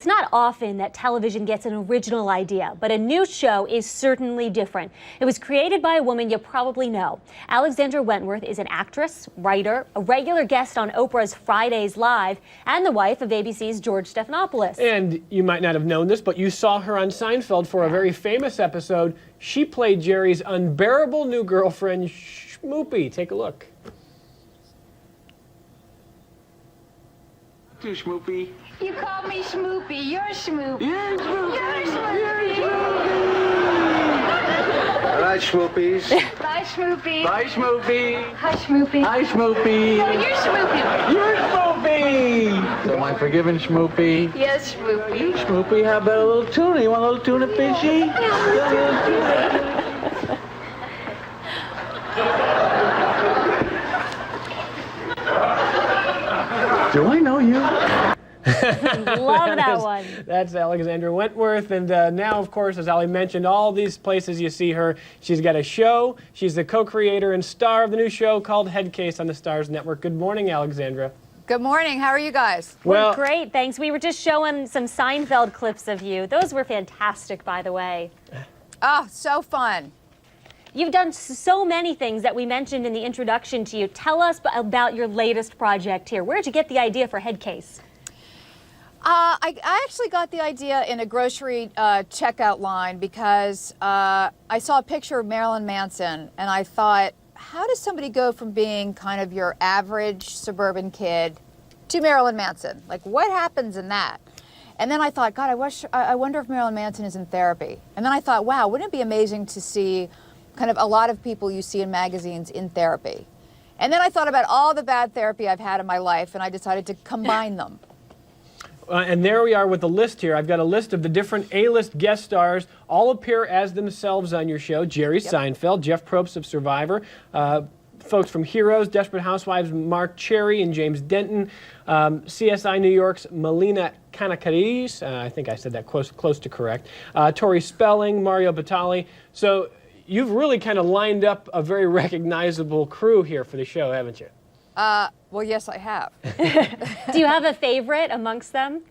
It's not often that television gets an original idea, but a new show is certainly different. It was created by a woman you probably know. Alexandra Wentworth is an actress, writer, a regular guest on Oprah's Fridays Live, and the wife of ABC's George Stephanopoulos. And you might not have known this, but you saw her on Seinfeld for a very famous episode. She played Jerry's unbearable new girlfriend, Schmoopy. Take a look. To Schmoopy. You call me Schmoopy. You're Schmoopy. You're Schmoopy. You're Schmoopy. All right, Schmoopies. Bye, Schmoopy. Bye, Schmoopy. Hi, Schmoopy. Hi, Schmoopy. No, you're Schmoopy. You're Schmoopy. So am I forgiven, Schmoopy? Yes, Schmoopy. Schmoopy, how about a little tuna? You want a little tuna fishy? Do I know you? Love that one. That's Alexandra Wentworth. And now, of course, as Ali mentioned, all these places you see her, she's got a show. She's the co-creator and star of the new show called Headcase on the Starz Network. Good morning, Alexandra. Good morning. How are you guys? We're great, thanks. We were just showing some Seinfeld clips of you. Those were fantastic, by the way. Oh, so fun. You've done so many things that we mentioned in the introduction to you. Tell us about your latest project here. Where did you get the idea for Headcase? I actually got the idea in a grocery checkout line because I saw a picture of Marilyn Manson, and I thought, how does somebody go from being kind of your average suburban kid to Marilyn Manson? Like, what happens in that? And then I thought, God, I wonder if Marilyn Manson is in therapy. And then I thought, wow, wouldn't it be amazing to see kind of a lot of people you see in magazines in therapy? And then I thought about all the bad therapy I've had in my life, and I decided to combine them. And there we are with the list here. I've got a list of the different A-list guest stars. All appear as themselves on your show. Jerry Seinfeld, Jeff Probst of Survivor, folks from Heroes, Desperate Housewives, Mark Cherry and James Denton, CSI New York's Melina Canacaris, I think I said that close to correct, Tori Spelling, Mario Batali. So you've really kind of lined up a very recognizable crew here for the show, haven't you? Well, yes, I have. Do you have a favorite amongst them?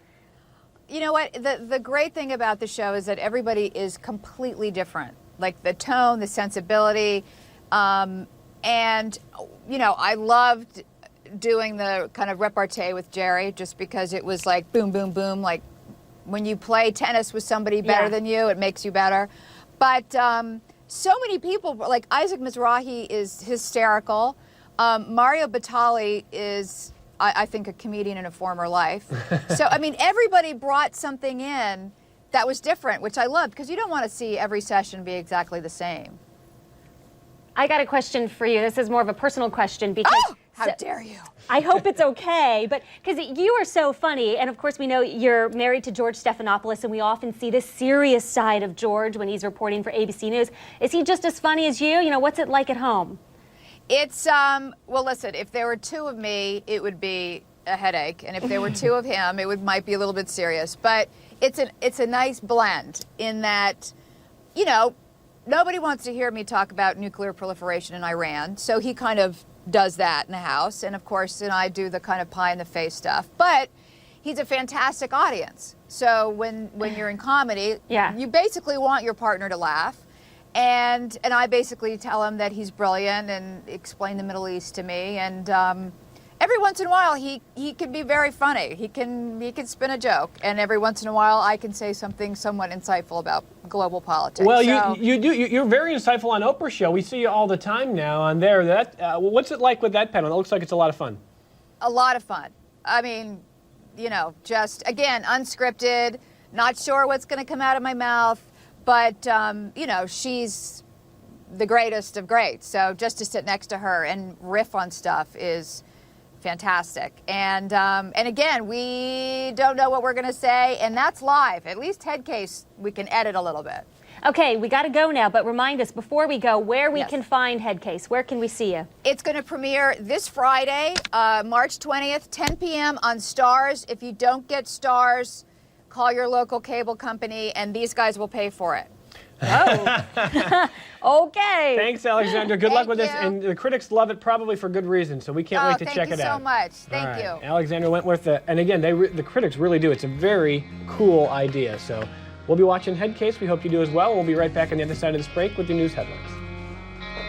You know what? The great thing about the show is that everybody is completely different. Like the tone, the sensibility. And, you know, I loved doing the kind of repartee with Jerry just because it was like boom, boom, boom. Like when you play tennis with somebody better than you, it makes you better. But so many people, like Isaac Mizrahi is hysterical. Mario Batali is, I think, a comedian in a former life. So, I mean, everybody brought something in that was different, which I loved, because you don't want to see every session be exactly the same. I got a question for you. This is more of a personal question because... Oh, how dare you? I hope it's okay, but because you are so funny, and of course we know you're married to George Stephanopoulos, and we often see the serious side of George when he's reporting for ABC News. Is he just as funny as you? You know, what's it like at home? It's, well, listen, if there were two of me, it would be a headache. And if there were two of him, it might be a little bit serious. But it's a nice blend in that, you know, nobody wants to hear me talk about nuclear proliferation in Iran. So he kind of does that in the house. And of course, and I do the kind of pie in the face stuff. But he's a fantastic audience. So when you're in comedy, you basically want your partner to laugh. And I basically tell him that he's brilliant and explain the Middle East to me. And every once in a while, he can be very funny. He can spin a joke. And every once in a while, I can say something somewhat insightful about global politics. Well, so, you're very insightful on Oprah's show. We see you all the time now on there. What's it like with that panel? It looks like it's a lot of fun. A lot of fun. I mean, you know, just, again, unscripted, not sure what's going to come out of my mouth. But, you know, she's the greatest of greats. So just to sit next to her and riff on stuff is fantastic. And again, we don't know what we're going to say, and that's live. At least Headcase, we can edit a little bit. Okay, we got to go now, but remind us before we go where we can find Headcase. Where can we see you? It's going to premiere this Friday, March 20th, 10 p.m. on Starz. If you don't get Starz, call your local cable company, and these guys will pay for it. Oh. Okay. Thanks, Alexandra. Good luck Thank with this. you. And the critics love it probably for good reason, so we can't wait to check it out. Thank you so much. Thank All right. you. Alexandra Wentworth, and again, the critics really do. It's a very cool idea. So we'll be watching Headcase. We hope you do as well. We'll be right back on the other side of this break with the news headlines.